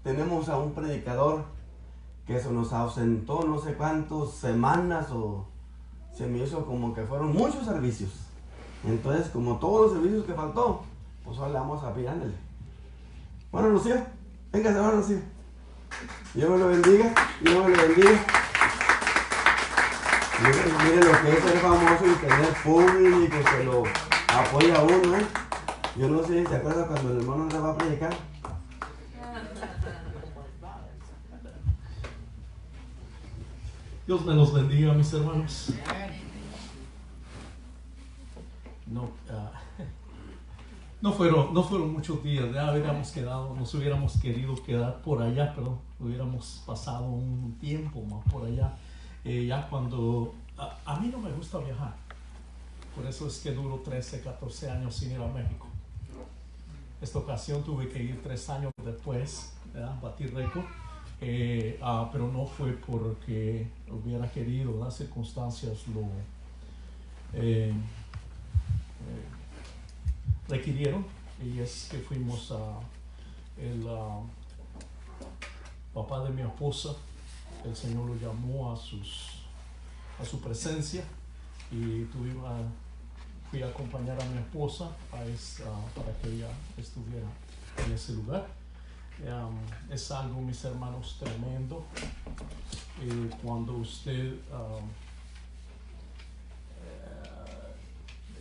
Tenemos a un predicador que se nos ausentó no sé cuántas semanas, o se me hizo como que fueron muchos servicios. Entonces, como todos los servicios que faltó, pues ahora le vamos a pedir, ándale. Bueno, Lucía, véngase, ahora, Lucía. Dios me lo bendiga, Dios me lo bendiga. Mire lo que es ser famoso y tener público que lo apoya a uno, ¿eh? Yo no sé si se acuerda cuando el hermano le va a predicar. Dios me los bendiga, mis hermanos. No fueron muchos días. Ya nos hubiéramos querido quedar por allá, pero hubiéramos pasado un tiempo más por allá. Ya cuando a mí no me gusta viajar, por eso es que duro 13, 14 años sin ir a México. Esta ocasión tuve que ir 3 años después, batí récord. Pero no fue porque hubiera querido, las circunstancias lo requirieron, y es que fuimos el papá de mi esposa, el Señor lo llamó a su presencia, y fui a acompañar a mi esposa para que ella estuviera en ese lugar. Es algo, mis hermanos, tremendo cuando usted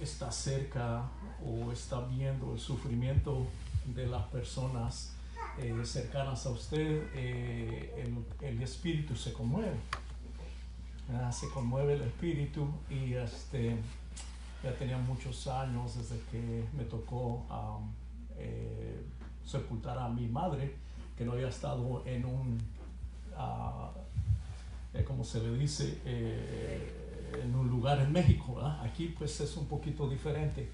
está cerca o está viendo el sufrimiento de las personas cercanas a usted. El espíritu se conmueve, se conmueve el espíritu, y ya tenía muchos años desde que me tocó sepultar a mi madre, que no había estado en un como se le dice, en un lugar en México, ¿verdad? Aquí pues es un poquito diferente,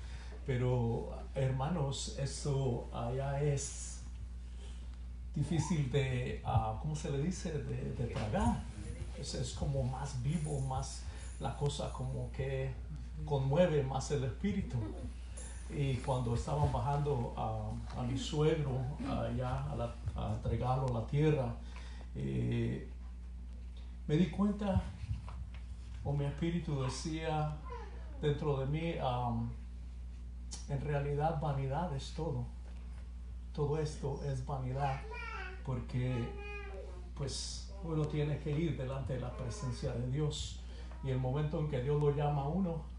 pero hermanos, eso allá es difícil de ¿cómo se le dice? De tragar. Es como más vivo, más la cosa como que conmueve más el espíritu. Y cuando estaban bajando a mi suegro allá a entregarlo a la tierra, me di cuenta, o mi espíritu decía dentro de mí, en realidad vanidad es todo esto es vanidad, porque pues uno tiene que ir delante de la presencia de Dios, y el momento en que Dios lo llama a uno,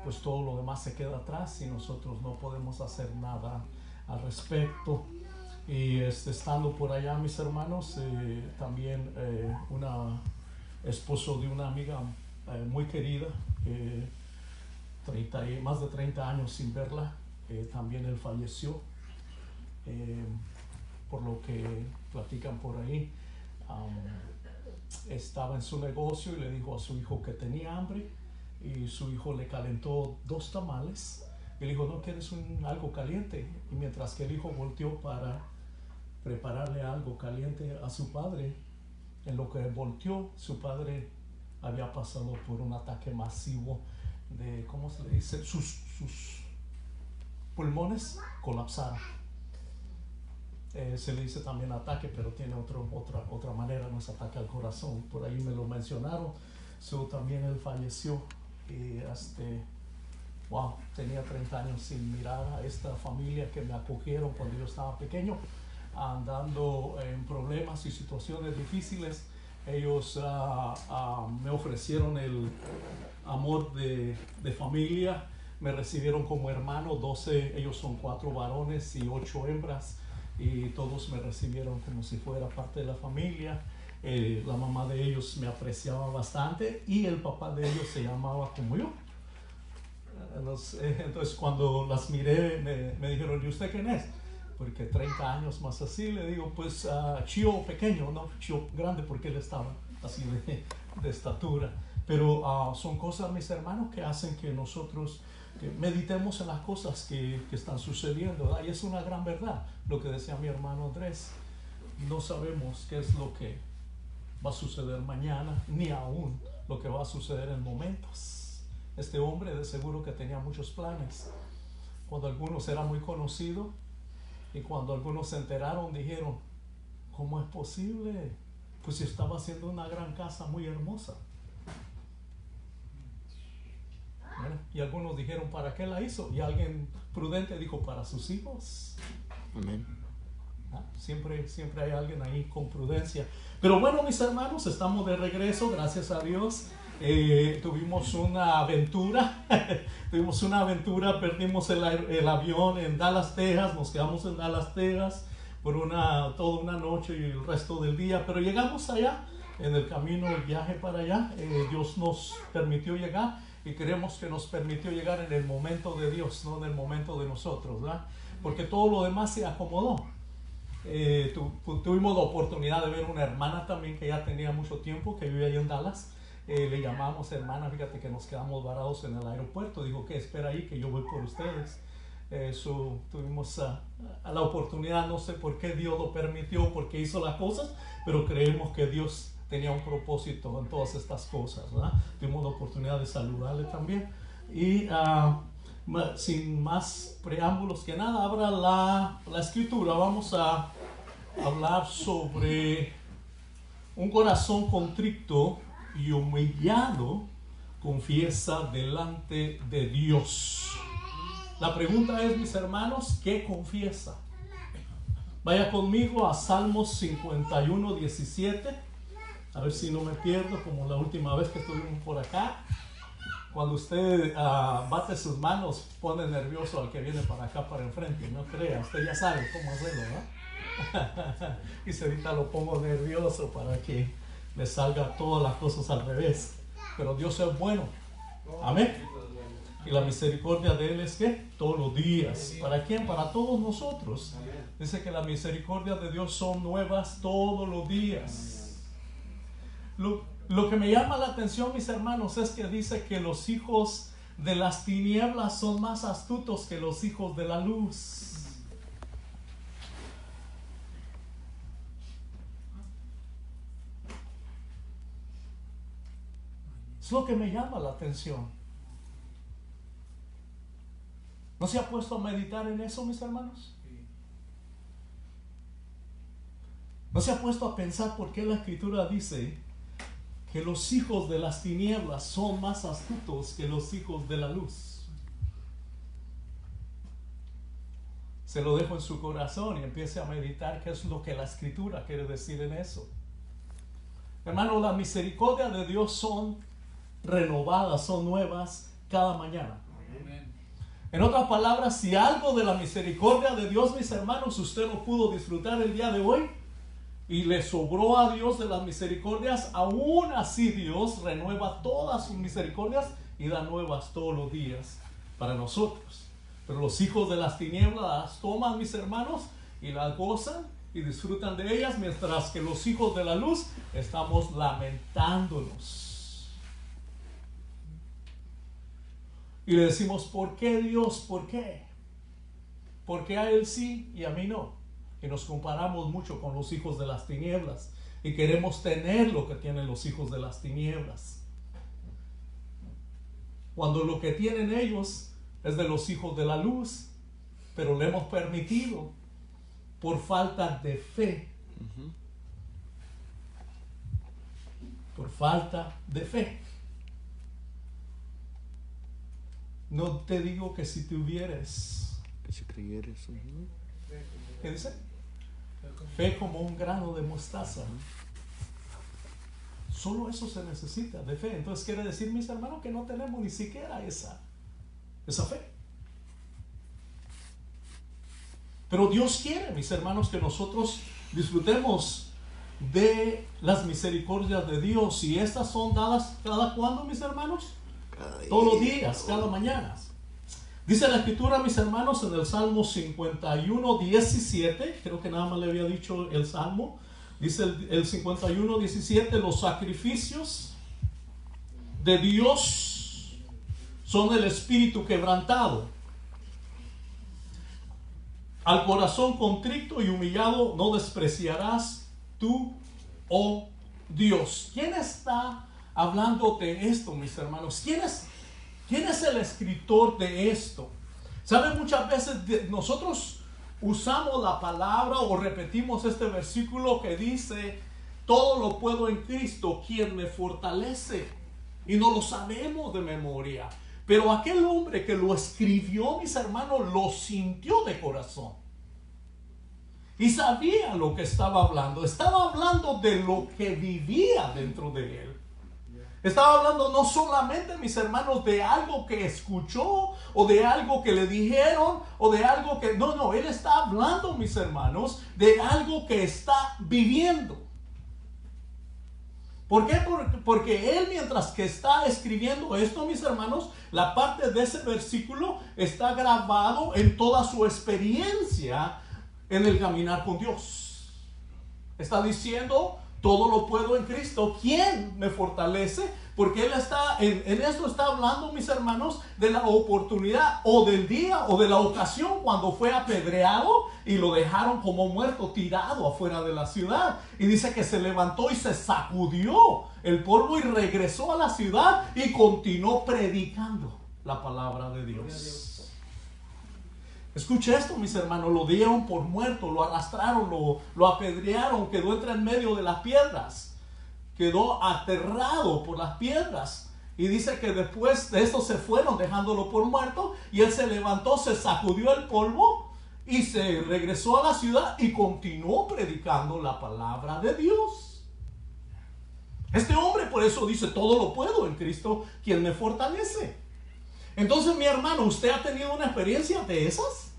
pues todo lo demás se queda atrás y nosotros no podemos hacer nada al respecto. Y estando por allá, mis hermanos, también una esposo de una amiga muy querida, más de 30 años sin verla, también él falleció, por lo que platican por ahí. Estaba en su negocio y le dijo a su hijo que tenía hambre, y su hijo le calentó 2 tamales. Y le dijo, ¿no quieres algo caliente? Y mientras que el hijo volteó para prepararle algo caliente a su padre, en lo que volteó, su padre había pasado por un ataque masivo de, ¿cómo se le dice? Sus pulmones colapsaron. Se le dice también ataque, pero tiene otra manera, no es ataque al corazón. Por ahí me lo mencionaron. También él falleció. Y wow, tenía 30 años sin mirar a esta familia que me acogieron cuando yo estaba pequeño, andando en problemas y situaciones difíciles. Ellos me ofrecieron el amor de familia, me recibieron como hermano. 12, ellos son 4 varones y 8 hembras, y todos me recibieron como si fuera parte de la familia. La mamá de ellos me apreciaba bastante, y el papá de ellos se llamaba como yo. Entonces cuando las miré me dijeron, ¿y usted quién es? Porque 30 años más así. Le digo, pues Chio pequeño, no Chio grande, porque él estaba así de estatura. Pero son cosas, mis hermanos, que hacen que nosotros que meditemos en las cosas que están sucediendo, ¿verdad? Y es una gran verdad lo que decía mi hermano Andrés. No sabemos qué es lo que va a suceder mañana, ni aún lo que va a suceder en momentos. Este hombre de seguro que tenía muchos planes. Cuando algunos era muy conocido, Y cuando algunos se enteraron, dijeron, ¿cómo es posible? Pues si estaba haciendo una gran casa muy hermosa. Bueno, y algunos dijeron, ¿para qué la hizo? Y alguien prudente dijo, para sus hijos. Amén. Siempre hay alguien ahí con prudencia. Pero bueno, mis hermanos, estamos de regreso, gracias a Dios. Tuvimos una aventura, perdimos el avión en Dallas, Texas, nos quedamos en Dallas, Texas por toda una noche y el resto del día, pero llegamos allá, en el camino, el viaje para allá, Dios nos permitió llegar y creemos que nos permitió llegar en el momento de Dios, no en el momento de nosotros, ¿verdad? Porque todo lo demás se acomodó. Tuvimos la oportunidad de ver una hermana también que ya tenía mucho tiempo, que vivía ahí en Dallas. Le llamamos hermana, fíjate que nos quedamos varados en el aeropuerto. Dijo que espera ahí, que yo voy por ustedes. Tuvimos la oportunidad, no sé por qué Dios lo permitió, por qué hizo las cosas, pero creemos que Dios tenía un propósito en todas estas cosas, ¿verdad? Tuvimos la oportunidad de saludarle también. Y sin más preámbulos que nada, abra la escritura. Vamos a hablar sobre un corazón contrito y humillado confiesa delante de Dios. La pregunta es, mis hermanos, ¿qué confiesa? Vaya conmigo a Salmos 51, 17. A ver si no me pierdo como la última vez que estuvimos por acá. Cuando usted bate sus manos, pone nervioso al que viene para acá, para enfrente. No crea, usted ya sabe cómo hacerlo, ¿no? Y si ahorita lo pongo nervioso para que me salga todas las cosas al revés. Pero Dios es bueno. Amén. Y la misericordia de Él es ¿qué? Todos los días. ¿Para quién? Para todos nosotros. Dice que la misericordia de Dios son nuevas todos los días. Lo que me llama la atención, mis hermanos, es que dice que los hijos de las tinieblas son más astutos que los hijos de la luz. Es lo que me llama la atención. ¿No se ha puesto a meditar en eso, mis hermanos? ¿No se ha puesto a pensar por qué la Escritura dice que los hijos de las tinieblas son más astutos que los hijos de la luz? Se lo dejo en su corazón y empiece a meditar qué es lo que la Escritura quiere decir en eso. Hermano, la misericordia de Dios son renovadas, son nuevas cada mañana. En otras palabras, si algo de la misericordia de Dios, mis hermanos, usted no pudo disfrutar el día de hoy y le sobró a Dios de las misericordias, aún así Dios renueva todas sus misericordias y da nuevas todos los días para nosotros. Pero los hijos de las tinieblas las toman, mis hermanos, y las gozan y disfrutan de ellas, mientras que los hijos de la luz estamos lamentándonos. Y le decimos, ¿por qué Dios? ¿Por qué? ¿Por qué a Él sí y a mí no? Y nos comparamos mucho con los hijos de las tinieblas y queremos tener lo que tienen los hijos de las tinieblas, cuando lo que tienen ellos es de los hijos de la luz, pero le hemos permitido por falta de fe. Por falta de fe. No te digo que si tuvieres, que si creyeres, ¿qué dice? Fe como un grano de mostaza. Solo eso se necesita de fe. Entonces quiere decir, mis hermanos, que no tenemos ni siquiera esa fe. Pero Dios quiere, mis hermanos, que nosotros disfrutemos de las misericordias de Dios. Y estas son dadas ¿cada cuándo, mis hermanos? Todos los días, cada mañana. Dice la Escritura, mis hermanos, en el Salmo 51, 17, creo que nada más le había dicho el Salmo, dice el 51, 17, los sacrificios de Dios son el espíritu quebrantado. Al corazón contrito y humillado no despreciarás tú, oh Dios. ¿Quién está hablando de esto, mis hermanos? ¿Quién es el escritor de esto? ¿Saben? Muchas veces nosotros usamos la palabra o repetimos este versículo que dice, todo lo puedo en Cristo, quien me fortalece. Y no lo sabemos de memoria. Pero aquel hombre que lo escribió, mis hermanos, lo sintió de corazón. Y sabía lo que estaba hablando. Estaba hablando de lo que vivía dentro de él. Estaba hablando no solamente, mis hermanos, de algo que escuchó o de algo que le dijeron o de algo que... No, él está hablando, mis hermanos, de algo que está viviendo. ¿Por qué? Porque él, mientras que está escribiendo esto, mis hermanos, la parte de ese versículo está grabado en toda su experiencia en el caminar con Dios. Está diciendo, todo lo puedo en Cristo, ¿quién me fortalece? Porque él está, en esto está hablando, mis hermanos, de la oportunidad o del día o de la ocasión cuando fue apedreado y lo dejaron como muerto, tirado afuera de la ciudad. Y dice que se levantó y se sacudió el polvo y regresó a la ciudad y continuó predicando la palabra de Dios. Escuche esto, mis hermanos, lo dieron por muerto, lo arrastraron, lo apedrearon, quedó entre en medio de las piedras, quedó aterrado por las piedras. Y dice que después de esto se fueron dejándolo por muerto y él se levantó, se sacudió el polvo y se regresó a la ciudad y continuó predicando la palabra de Dios. Este hombre por eso dice, todo lo puedo en Cristo, quien me fortalece. Entonces, mi hermano, ¿usted ha tenido una experiencia de esas?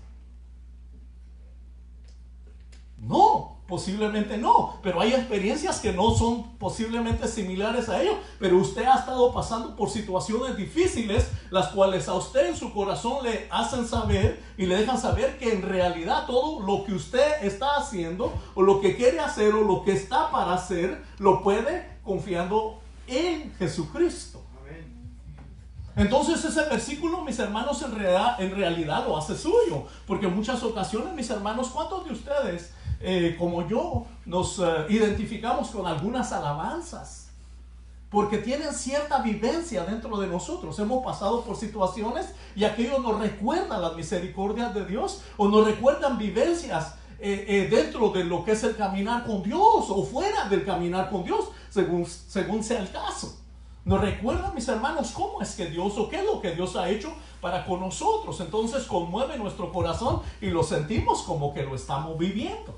No, posiblemente no, pero hay experiencias que no son posiblemente similares a ello, pero usted ha estado pasando por situaciones difíciles, las cuales a usted en su corazón le hacen saber y le dejan saber que en realidad todo lo que usted está haciendo o lo que quiere hacer o lo que está para hacer, lo puede confiando en Jesucristo. Entonces ese versículo, mis hermanos, en realidad lo hace suyo, porque en muchas ocasiones, mis hermanos, ¿cuántos de ustedes, como yo, nos identificamos con algunas alabanzas? Porque tienen cierta vivencia dentro de nosotros. Hemos pasado por situaciones y aquello nos recuerda las misericordias de Dios o nos recuerdan vivencias dentro de lo que es el caminar con Dios o fuera del caminar con Dios, según sea el caso. Nos recuerda, mis hermanos, cómo es que Dios o qué es lo que Dios ha hecho para con nosotros. Entonces conmueve nuestro corazón y lo sentimos como que lo estamos viviendo.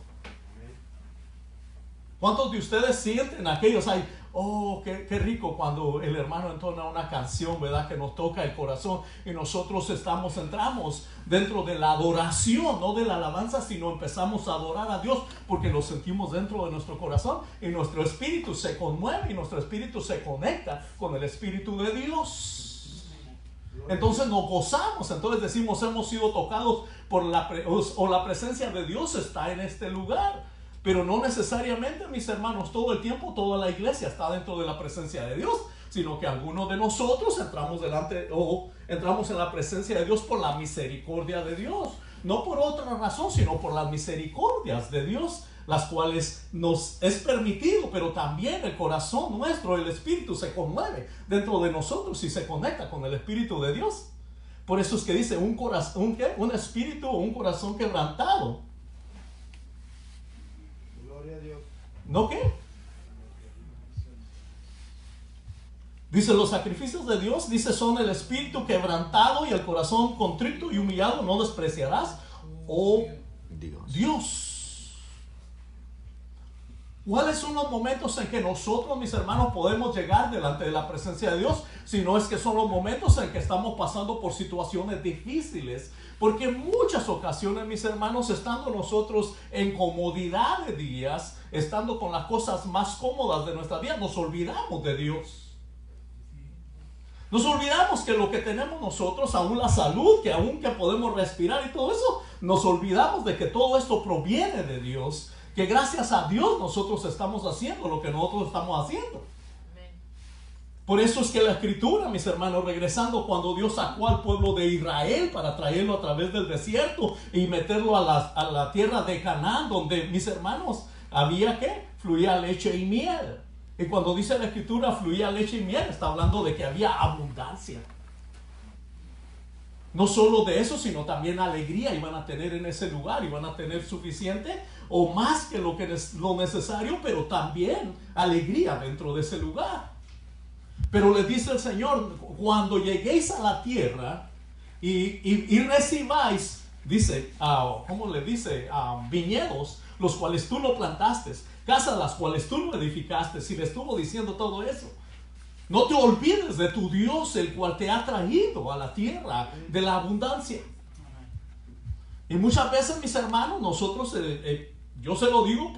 ¿Cuántos de ustedes sienten aquellos? Ay, oh, qué rico cuando el hermano entona una canción, ¿verdad? Que nos toca el corazón y nosotros entramos dentro de la adoración, no de la alabanza, sino empezamos a adorar a Dios porque lo sentimos dentro de nuestro corazón y nuestro espíritu se conmueve y nuestro espíritu se conecta con el Espíritu de Dios. Entonces nos gozamos, entonces decimos, hemos sido tocados por la presencia de Dios está en este lugar. Pero no necesariamente, mis hermanos, todo el tiempo, toda la iglesia está dentro de la presencia de Dios, sino que algunos de nosotros entramos en la presencia de Dios por la misericordia de Dios. No por otra razón, sino por las misericordias de Dios, las cuales nos es permitido, pero también el corazón nuestro, el espíritu se conmueve dentro de nosotros y se conecta con el Espíritu de Dios. Por eso es que dice un espíritu o un corazón quebrantado. ¿No qué? Dice, los sacrificios de Dios, dice, son el espíritu quebrantado y el corazón contrito y humillado, no despreciarás, oh Dios. ¿Cuáles son los momentos en que nosotros, mis hermanos, podemos llegar delante de la presencia de Dios? Si no es que son los momentos en que estamos pasando por situaciones difíciles. Porque en muchas ocasiones, mis hermanos, estando nosotros en comodidad de días, estando con las cosas más cómodas de nuestra vida, nos olvidamos de Dios. Nos olvidamos que lo que tenemos nosotros, aún la salud, que aún que podemos respirar y todo eso, nos olvidamos de que todo esto proviene de Dios. Que gracias a Dios nosotros estamos haciendo lo que nosotros estamos haciendo. Por eso es que la Escritura, mis hermanos, regresando cuando Dios sacó al pueblo de Israel para traerlo a través del desierto y meterlo a la tierra de Canaán, donde, mis hermanos, había que fluía leche y miel. Y cuando dice la Escritura fluía leche y miel, está hablando de que había abundancia. No solo de eso, sino también alegría iban a tener en ese lugar, iban a tener suficiente o más que lo necesario, pero también alegría dentro de ese lugar. Pero le dice el Señor, cuando lleguéis a la tierra y recibáis, dice, ¿cómo le dice? Viñedos, los cuales tú no plantaste, casas las cuales tú no edificaste, y le estuvo diciendo todo eso. No te olvides de tu Dios, el cual te ha traído a la tierra de la abundancia. Y muchas veces, mis hermanos, nosotros, yo se lo digo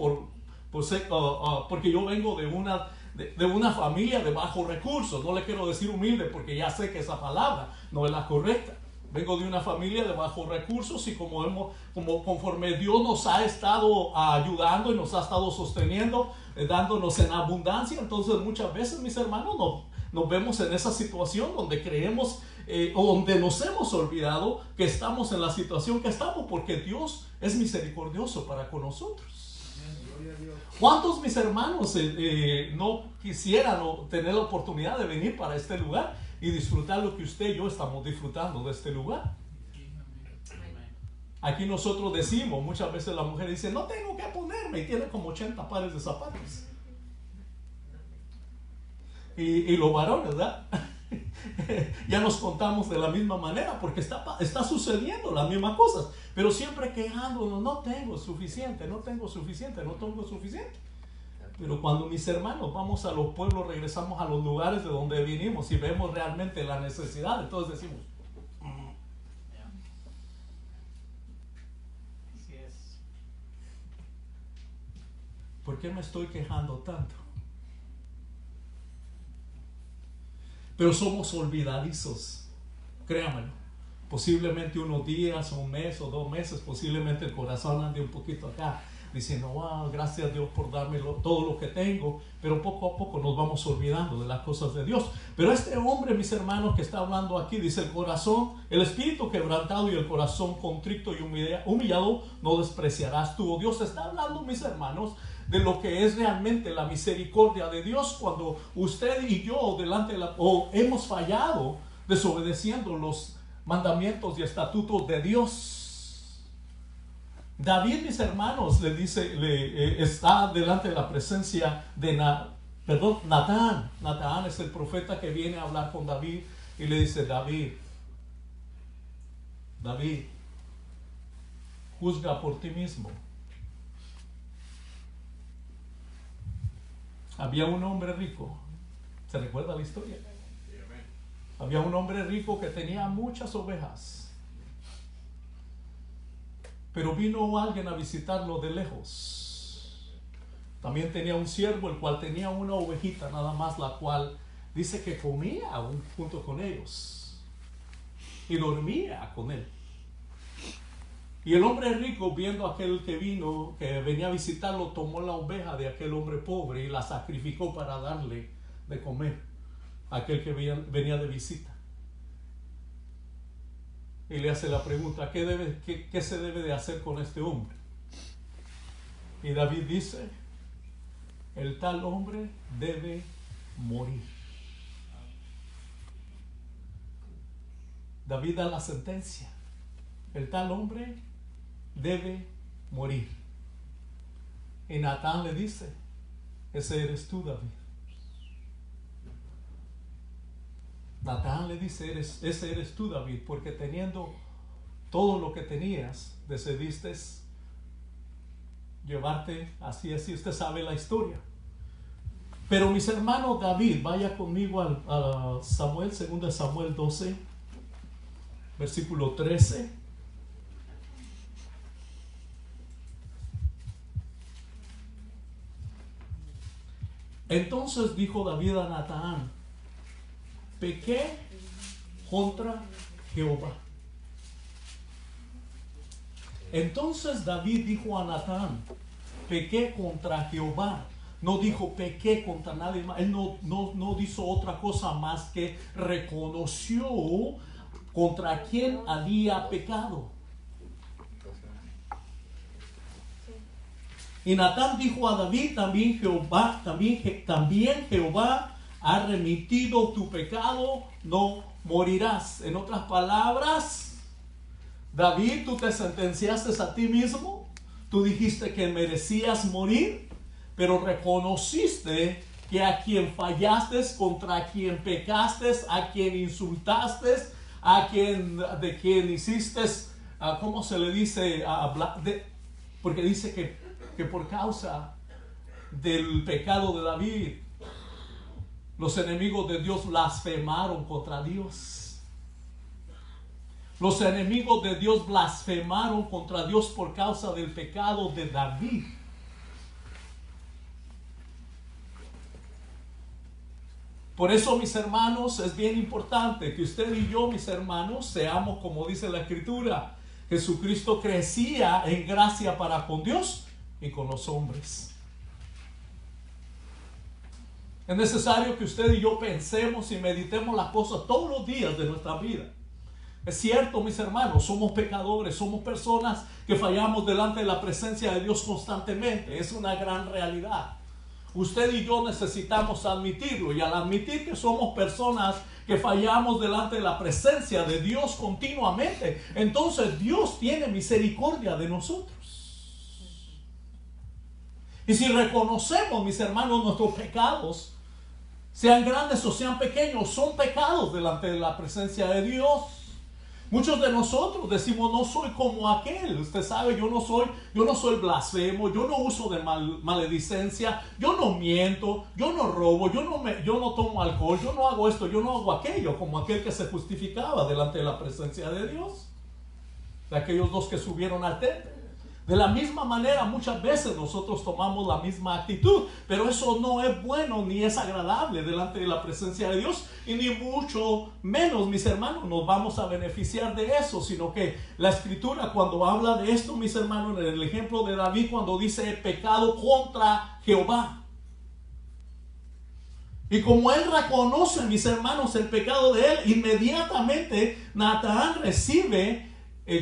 porque yo vengo de una familia de bajos recursos. No le quiero decir humilde porque ya sé que esa palabra no es la correcta. Vengo de una familia de bajos recursos y conforme Dios nos ha estado ayudando y nos ha estado sosteniendo, dándonos en abundancia, entonces muchas veces, mis hermanos, nos vemos en esa situación donde creemos o donde nos hemos olvidado que estamos en la situación que estamos, porque Dios es misericordioso para con nosotros. ¿Cuántos, mis hermanos, no quisieran tener la oportunidad de venir para este lugar y disfrutar lo que usted y yo estamos disfrutando de este lugar? Aquí nosotros decimos, muchas veces la mujer dice, no tengo que ponerme, y tiene como 80 pares de zapatos. Y los varones, ¿verdad? Ya nos contamos de la misma manera, porque está sucediendo las mismas cosas, pero siempre quejándonos, no tengo suficiente. Pero cuando, mis hermanos, vamos a los pueblos, regresamos a los lugares de donde vinimos y vemos realmente la necesidad, entonces decimos, ¿por qué me estoy quejando tanto? Pero somos olvidadizos, créanmelo. Posiblemente unos días, un mes o 2 meses, posiblemente el corazón ande un poquito acá, diciendo, wow, gracias a Dios por darme todo lo que tengo, pero poco a poco nos vamos olvidando de las cosas de Dios. Pero este hombre, mis hermanos, que está hablando aquí, dice, el espíritu quebrantado y el corazón contrito y humillado no despreciarás tú. Dios está hablando, mis hermanos, de lo que es realmente la misericordia de Dios cuando usted y yo hemos fallado desobedeciendo los mandamientos y estatutos de Dios. David, mis hermanos, está delante de la presencia de Natán. Natán es el profeta que viene a hablar con David y le dice, David, juzga por ti mismo. Había un hombre rico, ¿se recuerda la historia? Había un hombre rico que tenía muchas ovejas, pero vino alguien a visitarlo de lejos. También tenía un siervo, el cual tenía una ovejita nada más, la cual dice que comía junto con ellos y dormía con él. Y el hombre rico, viendo a aquel que venía a visitarlo, tomó la oveja de aquel hombre pobre y la sacrificó para darle de comer a aquel que venía de visita. Y le hace la pregunta, ¿qué se debe de hacer con este hombre? Y David dice, el tal hombre debe morir. David da la sentencia, el tal hombre debe morir. Y Natán le dice, ese eres tú, David. Natán le dice, ese eres tú, David, porque teniendo todo lo que tenías, decidiste llevarte así. Usted sabe la historia. Pero, mis hermanos, David, vaya conmigo a Samuel, 2 Samuel 12, versículo 13. Entonces dijo David a Natán, pequé contra Jehová. Entonces David dijo a Natán, pequé contra Jehová. No dijo pequé contra nadie más. Él no hizo otra cosa más que reconoció contra quién había pecado. Y Natán dijo a David, también Jehová ha remitido tu pecado, no morirás. En otras palabras, David, tú te sentenciaste a ti mismo. Tú dijiste que merecías morir, pero reconociste que a quien fallaste, contra quien pecaste, a quien insultaste, de quien hiciste, ¿cómo se le dice? Porque dice que por causa del pecado de David, los enemigos de Dios blasfemaron contra Dios. Los enemigos de Dios blasfemaron contra Dios por causa del pecado de David. Por eso, mis hermanos, es bien importante que usted y yo, mis hermanos, seamos como dice la Escritura. Jesucristo crecía en gracia para con Dios y con los hombres. Es necesario que usted y yo pensemos y meditemos las cosas todos los días de nuestra vida. Es cierto, mis hermanos, somos pecadores, somos personas que fallamos delante de la presencia de Dios constantemente. Es una gran realidad. Usted y yo necesitamos admitirlo, y al admitir que somos personas que fallamos delante de la presencia de Dios continuamente, entonces Dios tiene misericordia de nosotros. Y si reconocemos, mis hermanos, nuestros pecados, sean grandes o sean pequeños, son pecados delante de la presencia de Dios. Muchos de nosotros decimos, no soy como aquel. Usted sabe, yo no soy blasfemo, yo no uso de maledicencia, yo no miento, yo no robo, yo no tomo alcohol, yo no hago esto, yo no hago aquello, como aquel que se justificaba delante de la presencia de Dios. De aquellos dos que subieron al templo. De la misma manera, muchas veces nosotros tomamos la misma actitud, pero eso no es bueno ni es agradable delante de la presencia de Dios, y ni mucho menos, mis hermanos, nos vamos a beneficiar de eso, sino que la Escritura, cuando habla de esto, mis hermanos, en el ejemplo de David, cuando dice pecado contra Jehová, y como él reconoce, mis hermanos, el pecado de él, inmediatamente Natán recibe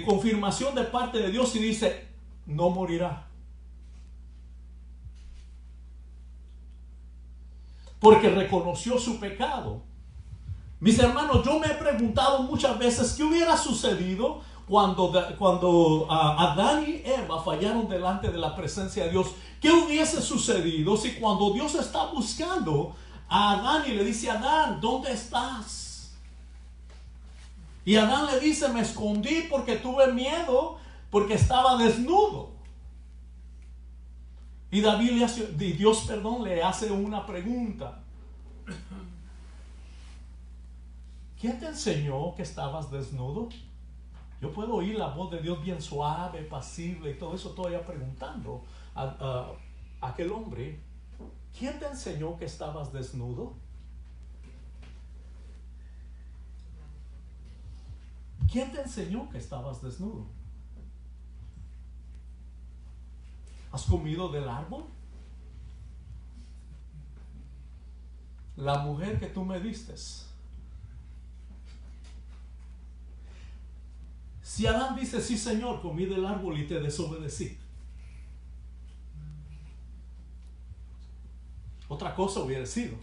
confirmación de parte de Dios y dice, no morirá. Porque reconoció su pecado. Mis hermanos, yo me he preguntado muchas veces qué hubiera sucedido cuando Adán y Eva fallaron delante de la presencia de Dios. ¿Qué hubiese sucedido si cuando Dios está buscando a Adán y le dice, Adán, ¿dónde estás? Y Adán le dice, me escondí porque tuve miedo, porque estaba desnudo. Y Dios le hace una pregunta. ¿Quién te enseñó que estabas desnudo? Yo puedo oír la voz de Dios bien suave, pasible y todo eso, todavía preguntando a aquel hombre, ¿quién te enseñó que estabas desnudo? ¿Quién te enseñó que estabas desnudo? ¿Has comido del árbol? La mujer que tú me diste. Si Adán dice, sí Señor, comí del árbol y te desobedecí, otra cosa hubiera sido.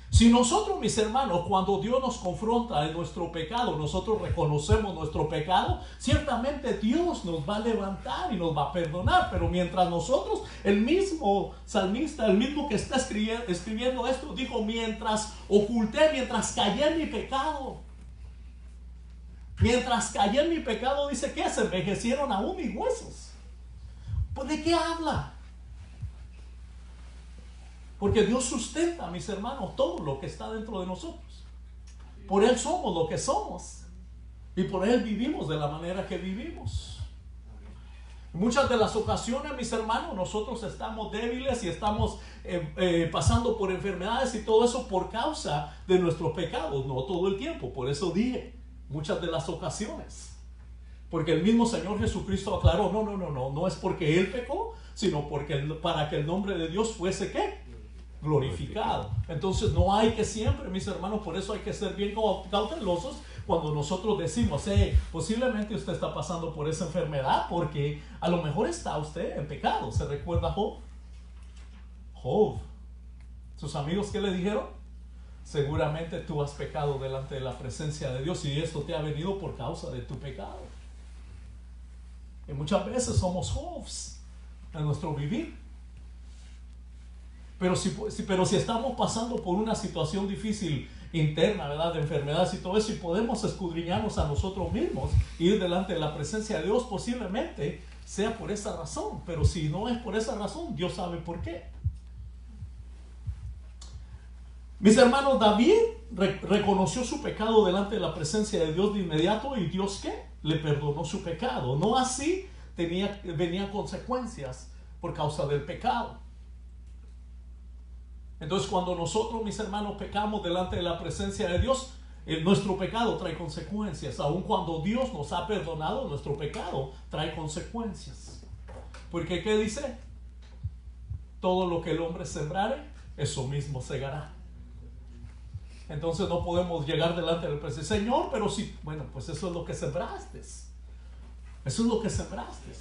Si nosotros, mis hermanos, cuando Dios nos confronta en nuestro pecado, nosotros reconocemos nuestro pecado, ciertamente Dios nos va a levantar y nos va a perdonar. Pero mientras nosotros, el mismo salmista, el mismo que está escribiendo esto, dijo, mientras callé en mi pecado. Mientras callé en mi pecado, dice que se envejecieron aún mis huesos. ¿Pues de qué habla? Porque Dios sustenta, mis hermanos, todo lo que está dentro de nosotros. Por Él somos lo que somos. Y por Él vivimos de la manera que vivimos. Muchas de las ocasiones, mis hermanos, nosotros estamos débiles y estamos pasando por enfermedades y todo eso por causa de nuestros pecados. No todo el tiempo, por eso dije, muchas de las ocasiones. Porque el mismo Señor Jesucristo aclaró, no es porque Él pecó, sino para que el nombre de Dios fuese, ¿qué? Glorificado. Entonces no hay que siempre, mis hermanos, por eso hay que ser bien cautelosos cuando nosotros decimos, posiblemente usted está pasando por esa enfermedad porque a lo mejor está usted en pecado. ¿Se recuerda Job? Sus amigos, ¿qué le dijeron? seguramente tú has pecado delante de la presencia de Dios y esto te ha venido por causa de tu pecado. Y muchas veces somos Jobs en nuestro vivir. Pero si estamos pasando por una situación difícil interna, ¿verdad? De enfermedades y todo eso, y podemos escudriñarnos a nosotros mismos, ir delante de la presencia de Dios, posiblemente sea por esa razón. Pero si no es por esa razón, Dios sabe por qué. Mis hermanos, David reconoció su pecado delante de la presencia de Dios de inmediato, y Dios, ¿qué? Le perdonó su pecado. No así venían consecuencias por causa del pecado. Entonces, cuando nosotros, mis hermanos, pecamos delante de la presencia de Dios, nuestro pecado trae consecuencias. Aun cuando Dios nos ha perdonado, nuestro pecado trae consecuencias. Porque ¿qué dice? Todo lo que el hombre sembrare, eso mismo segará. Entonces no podemos llegar delante del presencia, Señor, pero sí, bueno, pues eso es lo que sembraste. Eso es lo que sembraste.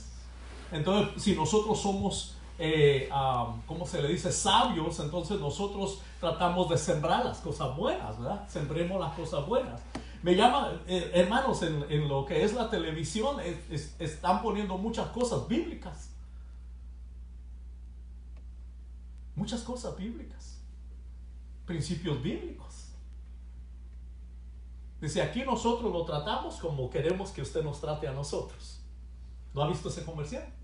Entonces, si nosotros somos ¿cómo se le dice? Sabios, entonces nosotros tratamos de sembrar las cosas buenas, ¿verdad? Sembremos las cosas buenas. Me llama, hermanos, en lo que es la televisión, están poniendo muchas cosas bíblicas. Muchas cosas bíblicas. Principios bíblicos. Dice, aquí nosotros lo tratamos como queremos que usted nos trate a nosotros. ¿No ha visto ese comercial?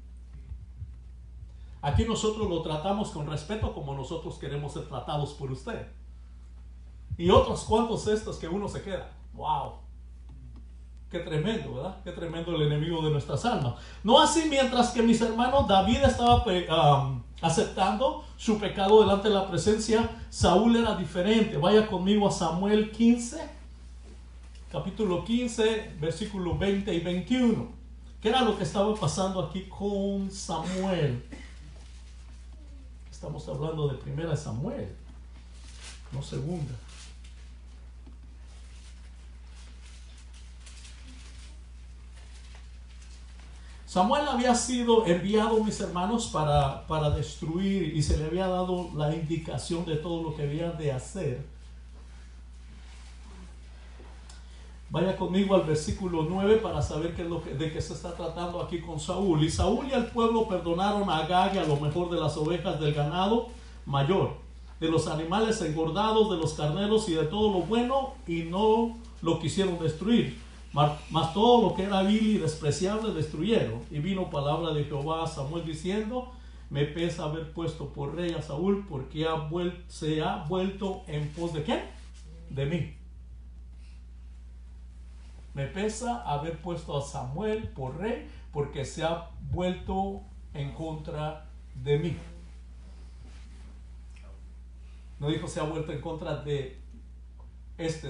Aquí nosotros lo tratamos con respeto como nosotros queremos ser tratados por usted. Y otros cuantos estos que uno se queda. ¡Wow! Qué tremendo, ¿verdad? Qué tremendo el enemigo de nuestras almas. No así, mientras que mis hermanos, David estaba aceptando su pecado delante de la presencia, Saúl era diferente. Vaya conmigo a Samuel 15, capítulo 15, versículos 20 y 21. ¿Qué era lo que estaba pasando aquí con Samuel? Estamos hablando de primera Samuel, no segunda. Samuel había sido enviado, mis hermanos, para destruir, y se le había dado la indicación de todo lo que había de hacer. Vaya conmigo al versículo 9 para saber de qué se está tratando aquí con Saúl. Y Saúl y el pueblo perdonaron a Agag y a lo mejor de las ovejas del ganado mayor, de los animales engordados, de los carneros y de todo lo bueno, y no lo quisieron destruir. Mas todo lo que era vil y despreciable destruyeron. Y vino palabra de Jehová a Samuel diciendo, me pesa haber puesto por rey a Saúl, porque se ha vuelto en pos de ¿qué? De mí. Me pesa haber puesto a Samuel por rey, porque se ha vuelto en contra de mí. No dijo se ha vuelto en contra de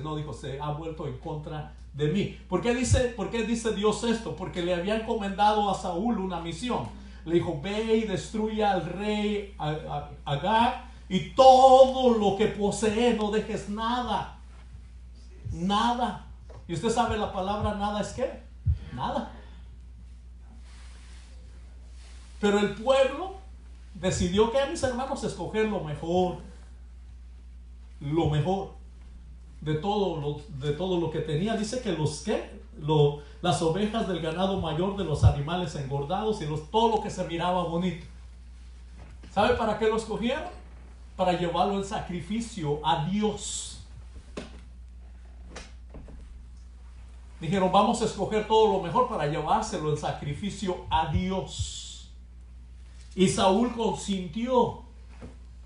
no dijo se ha vuelto en contra de mí. ¿Por qué dice Dios esto? Porque le había encomendado a Saúl una misión. Le dijo, ve y destruye al rey Agag y todo lo que posee, no dejes nada. Nada. Y usted sabe la palabra nada es ¿qué? Nada. Pero el pueblo decidió que, mis hermanos, escoger lo mejor de todo lo que tenía. Dice que las ovejas del ganado mayor, de los animales engordados y todo lo que se miraba bonito. ¿Sabe para qué lo escogieron? Para llevarlo en sacrificio a Dios. Dijeron, vamos a escoger todo lo mejor para llevárselo en sacrificio a Dios. Y Saúl consintió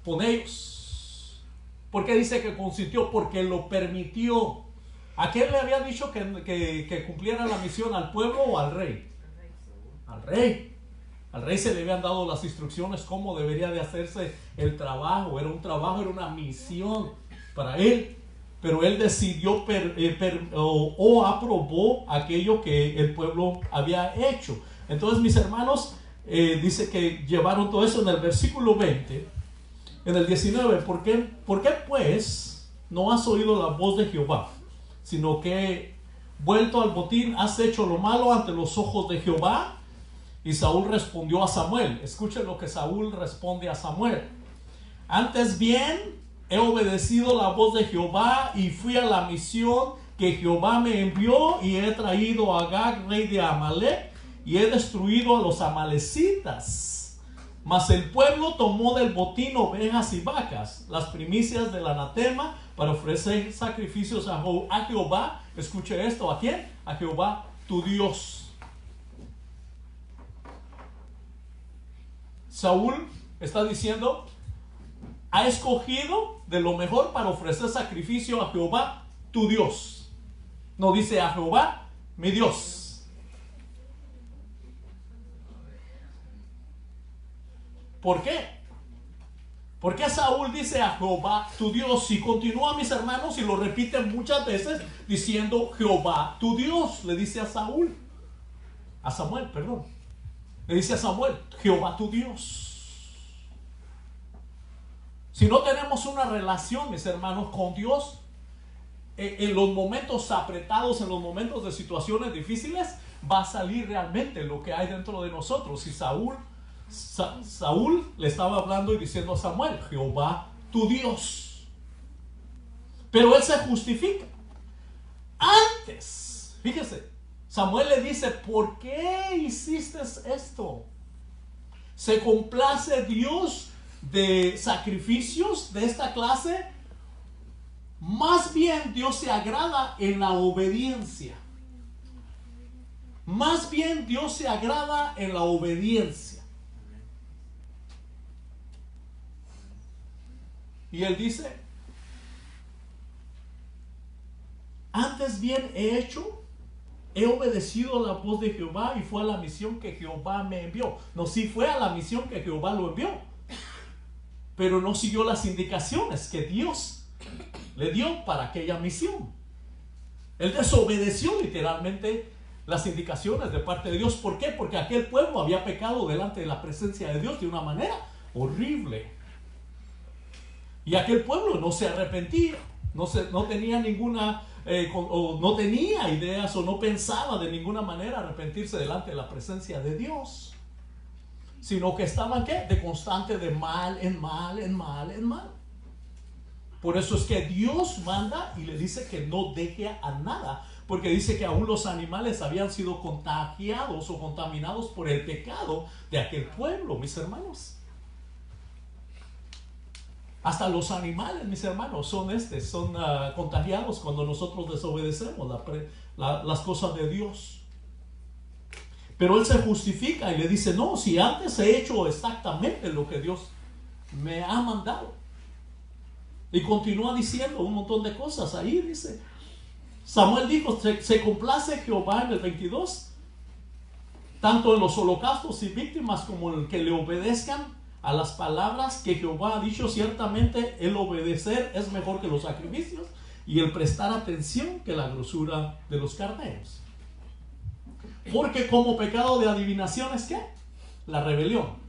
con ellos. ¿Por qué dice que consintió? Porque lo permitió. ¿A quién le había dicho que cumpliera la misión? ¿Al pueblo o al rey? Al rey. Al rey se le habían dado las instrucciones cómo debería de hacerse el trabajo. Era un trabajo, era una misión para él. Pero él decidió o aprobó aquello que el pueblo había hecho. Entonces, mis hermanos, dice que llevaron todo eso en el versículo 20. En el 19, ¿por qué pues no has oído la voz de Jehová? Sino que, vuelto al botín, has hecho lo malo ante los ojos de Jehová. Y Saúl respondió a Samuel. Escuchen lo que Saúl responde a Samuel. Antes bien, he obedecido la voz de Jehová y fui a la misión que Jehová me envió y he traído a Agag, rey de Amalec, y he destruido a los amalecitas. Mas el pueblo tomó del botín ovejas y vacas, las primicias del anatema, para ofrecer sacrificios a Jehová. Escuche esto, ¿a quién? A Jehová tu Dios. Saúl está diciendo, ha escogido de lo mejor para ofrecer sacrificio a Jehová tu Dios. No dice a Jehová mi Dios. ¿Por qué? ¿Por qué Saúl dice a Jehová tu Dios? Y continúa, mis hermanos, y lo repite muchas veces diciendo Jehová tu Dios. Le dice a Samuel, perdón. Le dice a Samuel, Jehová tu Dios. Si no tenemos una relación, mis hermanos, con Dios, en los momentos apretados, en los momentos de situaciones difíciles, va a salir realmente lo que hay dentro de nosotros. Y Saúl le estaba hablando y diciendo a Samuel, Jehová tu Dios. Pero él se justifica. Antes, fíjese, Samuel le dice, ¿por qué hiciste esto? ¿Se complace Dios de sacrificios de esta clase? Más bien Dios se agrada en la obediencia. Más bien Dios se agrada en la obediencia. Y él dice, antes bien he obedecido la voz de Jehová y fue a la misión que Jehová me envió. No, sí fue a la misión que Jehová lo envió, pero no siguió las indicaciones que Dios le dio para aquella misión. Él desobedeció literalmente las indicaciones de parte de Dios. ¿Por qué? Porque aquel pueblo había pecado delante de la presencia de Dios de una manera horrible. Y aquel pueblo no se arrepentía, no tenía ninguna, o no tenía ideas o no pensaba de ninguna manera arrepentirse delante de la presencia de Dios. Sino que estaban, ¿qué? De constante de mal en mal, en mal, en mal. Por eso es que Dios manda y le dice que no deje a nada. Porque dice que aún los animales habían sido contagiados o contaminados por el pecado de aquel pueblo, mis hermanos. Hasta los animales, mis hermanos, son contagiados cuando nosotros desobedecemos las cosas de Dios. Pero él se justifica y le dice, no, si antes he hecho exactamente lo que Dios me ha mandado. Y continúa diciendo un montón de cosas. Ahí dice, Samuel dijo, se complace Jehová en el 22, tanto en los holocaustos y víctimas como en el que le obedezcan a las palabras que Jehová ha dicho. Ciertamente el obedecer es mejor que los sacrificios y el prestar atención que la grosura de los carneros. Porque como pecado de adivinación es ¿qué? La rebelión.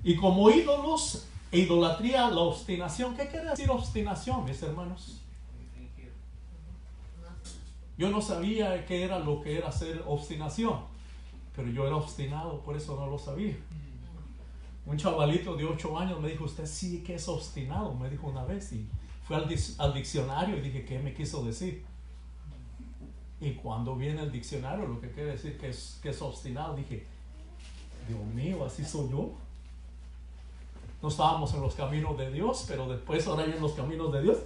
Y como ídolos e idolatría, la obstinación. ¿Qué quiere decir obstinación, mis hermanos? Yo no sabía qué era lo que era ser obstinación, pero yo era obstinado, por eso no lo sabía. Un chavalito de 8 años me dijo, usted sí que es obstinado, me dijo una vez, y fui al diccionario y dije, ¿qué me quiso decir? Y cuando viene el diccionario, lo que quiere decir que es obstinado, dije, Dios mío, así soy yo. No estábamos en los caminos de Dios, pero después, ahora ya en los caminos de Dios,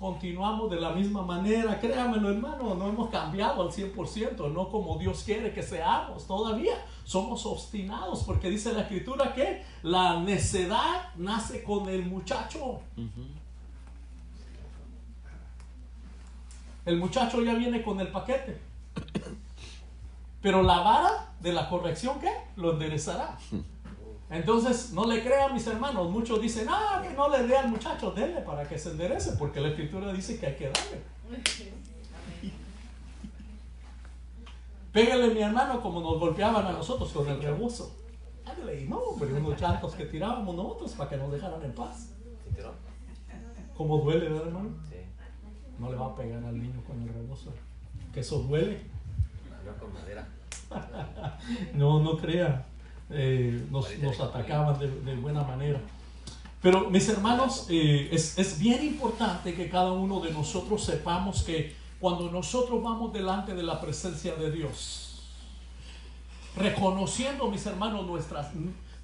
continuamos de la misma manera. Créamelo, hermano, no hemos cambiado al 100%, no como Dios quiere que seamos. Todavía somos obstinados, porque dice la Escritura que la necedad nace con el muchacho. El muchacho ya viene con el paquete, pero la vara de la corrección, ¿qué? Lo enderezará. Entonces, no le crean, mis hermanos. Muchos dicen, que no le dé al muchacho, denle para que se enderece, porque la Escritura dice que hay que darle. Pégale, mi hermano, como nos golpeaban a nosotros con el rebozo. Ándale, no, pero unos chancos que tirábamos nosotros para que nos dejaran en paz. ¿Cómo duele, verdad, hermano? Sí. No le va a pegar al niño con el rebozo, que eso duele. No, con madera. No crea. nos atacaban de buena manera. Pero mis hermanos, es bien importante que cada uno de nosotros sepamos que cuando nosotros vamos delante de la presencia de Dios, reconociendo, mis hermanos,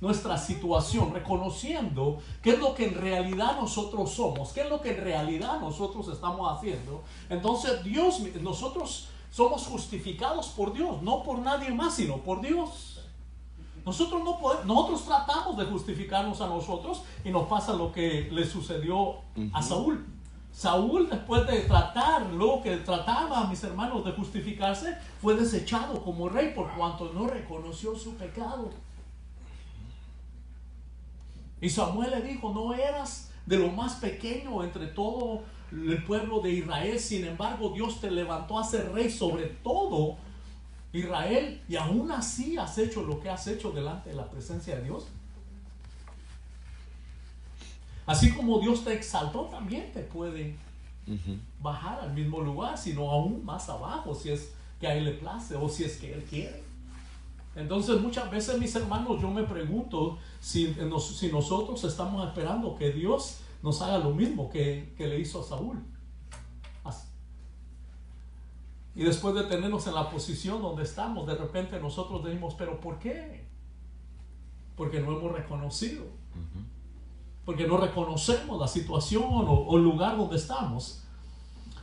nuestra situación, reconociendo qué es lo que en realidad nosotros somos, qué es lo que en realidad nosotros estamos haciendo, entonces nosotros somos justificados por Dios, no por nadie más, sino por Dios. Nosotros tratamos de justificarnos a nosotros y nos pasa lo que le sucedió a Saúl. Saúl, después de tratar lo que trataba, mis hermanos, de justificarse, fue desechado como rey por cuanto no reconoció su pecado. Y Samuel le dijo: no eras de lo más pequeño entre todo el pueblo de Israel, sin embargo Dios te levantó a ser rey sobre todo Israel, y aún así has hecho lo que has hecho delante de la presencia de Dios. Así como Dios te exaltó, también te puede bajar al mismo lugar, sino aún más abajo, si es que a Él le place o si es que Él quiere. Entonces muchas veces, mis hermanos, yo me pregunto si nosotros estamos esperando que Dios nos haga lo mismo que le hizo a Saúl. Y después de tenernos en la posición donde estamos, de repente nosotros decimos: ¿pero por qué? Porque no hemos reconocido. Porque no reconocemos la situación o el lugar donde estamos.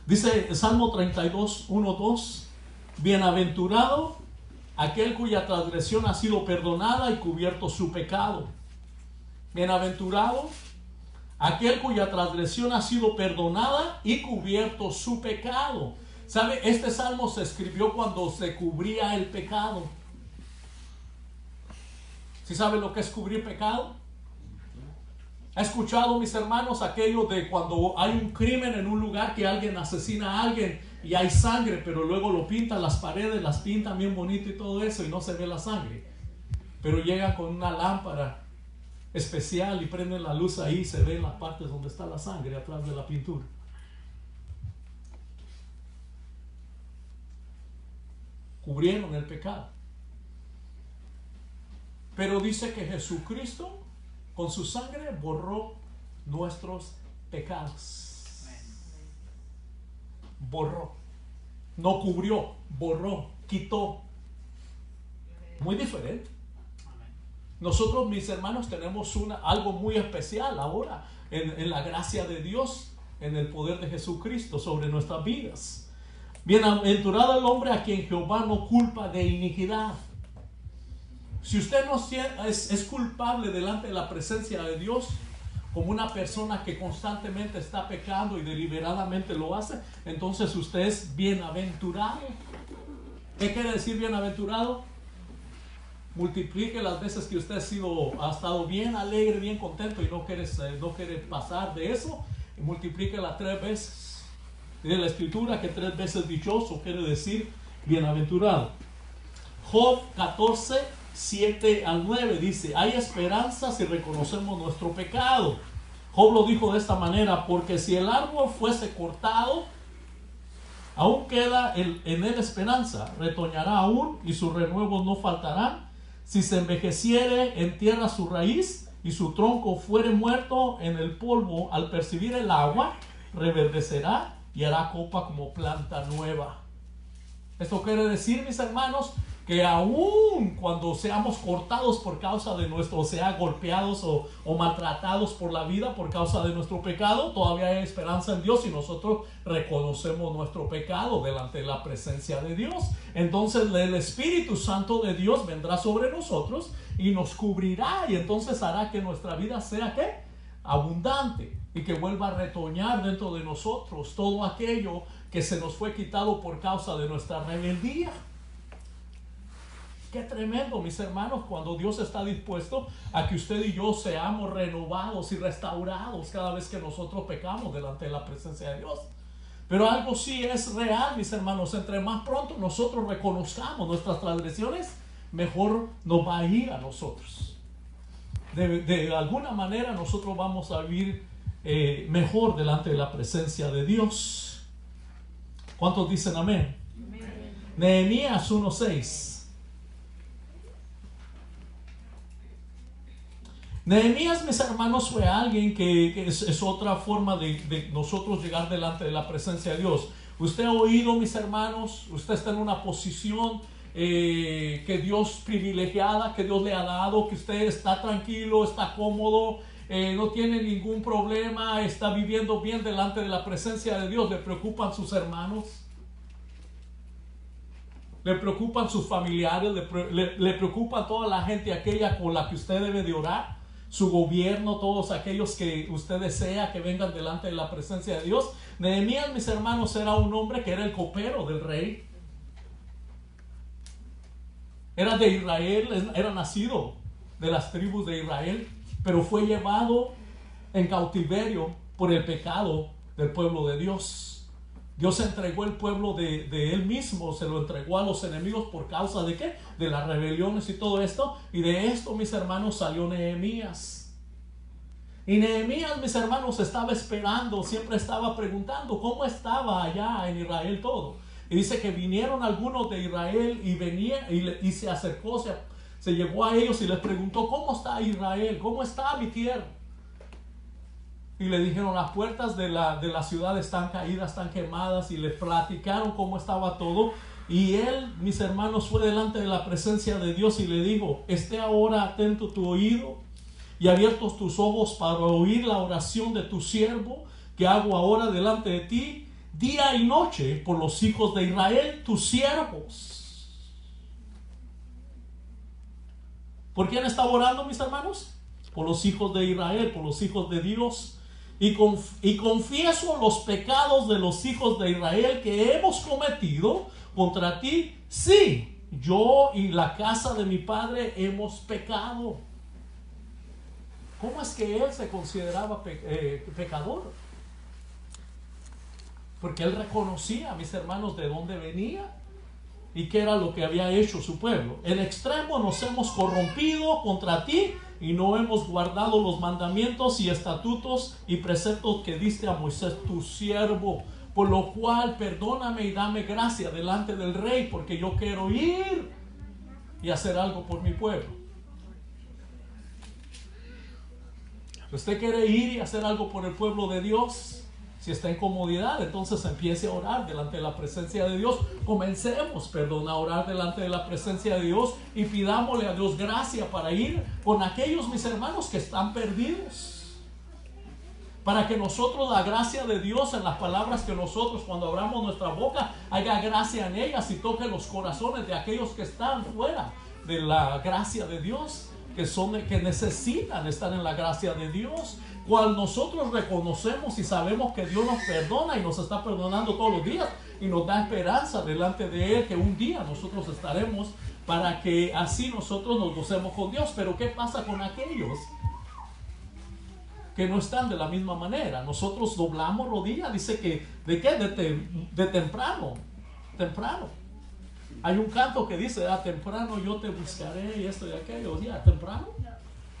Dice Salmo 32, 1, 2: bienaventurado aquel cuya transgresión ha sido perdonada y cubierto su pecado. Bienaventurado aquel cuya transgresión ha sido perdonada y cubierto su pecado. ¿Sabe? Este salmo se escribió cuando se cubría el pecado. ¿Sí sabe lo que es cubrir pecado? ¿Ha escuchado, mis hermanos, aquello de cuando hay un crimen en un lugar, que alguien asesina a alguien y hay sangre, pero luego lo pintan las paredes, las pintan bien bonito y todo eso, y no se ve la sangre? Pero llegan con una lámpara especial y prenden la luz ahí y se ven las partes donde está la sangre atrás de la pintura. Cubrieron el pecado. Pero dice que Jesucristo con su sangre borró nuestros pecados. Borró. No cubrió, borró, quitó. Muy diferente. Nosotros, mis hermanos, tenemos algo muy especial ahora en la gracia de Dios, en el poder de Jesucristo sobre nuestras vidas. Bienaventurado el hombre a quien Jehová no culpa de iniquidad. Si usted no es culpable delante de la presencia de Dios, como una persona que constantemente está pecando y deliberadamente lo hace, entonces usted es bienaventurado. ¿Qué quiere decir bienaventurado? Multiplique las veces que usted ha estado bien alegre, bien contento y no quiere pasar de eso, y multiplíquela 3 veces. De la escritura que 3 veces dichoso quiere decir bienaventurado. Job 14, 7 al 9 dice: hay esperanza si reconocemos nuestro pecado. Job lo dijo de esta manera: porque si el árbol fuese cortado, aún queda en él esperanza, retoñará aún y sus renuevos no faltarán. Si se envejeciere en tierra su raíz y su tronco fuere muerto en el polvo, al percibir el agua reverdecerá y hará copa como planta nueva. Esto quiere decir, mis hermanos, que aún cuando seamos cortados por causa de golpeados o maltratados por la vida por causa de nuestro pecado, todavía hay esperanza en Dios y nosotros reconocemos nuestro pecado delante de la presencia de Dios. Entonces el Espíritu Santo de Dios vendrá sobre nosotros y nos cubrirá, y entonces hará que nuestra vida sea ¿qué? Abundante, y que vuelva a retoñar dentro de nosotros todo aquello que se nos fue quitado por causa de nuestra rebeldía. Qué tremendo, mis hermanos, cuando Dios está dispuesto a que usted y yo seamos renovados y restaurados cada vez que nosotros pecamos delante de la presencia de Dios. Pero algo sí es real, mis hermanos: entre más pronto nosotros reconozcamos nuestras transgresiones, mejor nos va a ir a nosotros. De alguna manera nosotros vamos a vivir mejor delante de la presencia de Dios. ¿Cuántos dicen amén? Amén. Nehemías 1:6. Nehemías, mis hermanos, fue alguien que es otra forma de nosotros llegar delante de la presencia de Dios. Usted ha oído, mis hermanos, usted está en una posición que Dios privilegiada, que Dios le ha dado, que usted está tranquilo, está cómodo, no tiene ningún problema, está viviendo bien delante de la presencia de Dios. ¿Le preocupan sus hermanos? ¿Le preocupan sus familiares? ¿Le preocupa toda la gente aquella con la que usted debe de orar? Su gobierno, todos aquellos que usted desea que vengan delante de la presencia de Dios. Nehemías, mis hermanos, era un hombre que era el copero del rey. Era de Israel, era nacido de las tribus de Israel, pero fue llevado en cautiverio por el pecado del pueblo de Dios. Dios entregó el pueblo de él mismo, se lo entregó a los enemigos por causa de ¿qué? De las rebeliones y todo esto. Y de esto, mis hermanos, salió Nehemías. Y Nehemías, mis hermanos, estaba esperando, siempre estaba preguntando cómo estaba allá en Israel todo. Y dice que vinieron algunos de Israel y venía y se acercó, se llegó a ellos y les preguntó: ¿cómo está Israel? ¿Cómo está mi tierra? Y le dijeron: las puertas de la ciudad están caídas, están quemadas. Y les platicaron cómo estaba todo. Y él, mis hermanos, fue delante de la presencia de Dios y le dijo: esté ahora atento tu oído y abiertos tus ojos para oír la oración de tu siervo que hago ahora delante de ti, día y noche, por los hijos de Israel, tus siervos. ¿Por quién estaba orando, mis hermanos? Por los hijos de Israel, por los hijos de Dios. Y confieso los pecados de los hijos de Israel que hemos cometido contra ti. Sí, yo y la casa de mi padre hemos pecado. ¿Cómo es que él se consideraba pecador? Porque él reconocía, mis hermanos, de dónde venía y qué era lo que había hecho su pueblo. En extremo nos hemos corrompido contra ti y no hemos guardado los mandamientos y estatutos y preceptos que diste a Moisés tu siervo. Por lo cual perdóname y dame gracia delante del rey, porque yo quiero ir y hacer algo por mi pueblo. ¿Usted quiere ir y hacer algo por el pueblo de Dios? Si está en comodidad, entonces empiece a orar delante de la presencia de Dios. Comencemos, a orar delante de la presencia de Dios y pidámosle a Dios gracia para ir con aquellos, mis hermanos, que están perdidos. Para que nosotros, la gracia de Dios en las palabras que nosotros, cuando abramos nuestra boca, haya gracia en ellas y toque los corazones de aquellos que están fuera de la gracia de Dios, que necesitan estar en la gracia de Dios. Cuando nosotros reconocemos y sabemos que Dios nos perdona y nos está perdonando todos los días y nos da esperanza delante de Él, que un día nosotros estaremos, para que así nosotros nos gocemos con Dios. Pero ¿qué pasa con aquellos que no están de la misma manera? Nosotros doblamos rodillas, dice que ¿de qué? De temprano. Hay un canto que dice: temprano yo te buscaré y esto y aquello. ¿Temprano?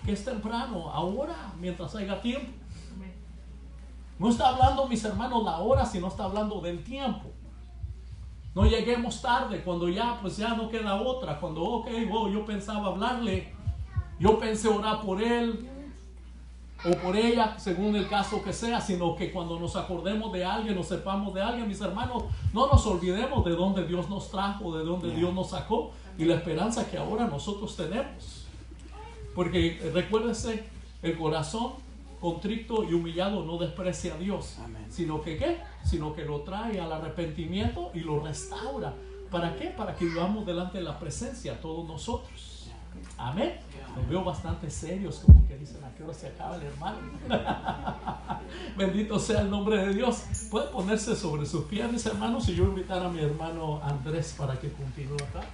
¿Qué es temprano? Ahora, mientras haya tiempo. No está hablando, mis hermanos, la hora, sino está hablando del tiempo. No lleguemos tarde, cuando ya no queda otra. Cuando, yo pensaba hablarle, yo pensé orar por él o por ella, según el caso que sea, sino que cuando nos acordemos de alguien o sepamos de alguien, mis hermanos, no nos olvidemos de dónde Dios nos trajo, de dónde Dios nos sacó y la esperanza que ahora nosotros tenemos. Porque recuérdese, el corazón contrito y humillado no desprecia a Dios. Amén. Sino que lo trae al arrepentimiento y lo restaura. ¿Para qué? Para que vivamos delante de la presencia todos nosotros. Amén. Los veo bastante serios, como que dicen: ¿a qué hora se acaba el hermano? Bendito sea el nombre de Dios. Puede ponerse sobre sus pies, mis hermanos, y yo invitar a mi hermano Andrés para que continúe acá.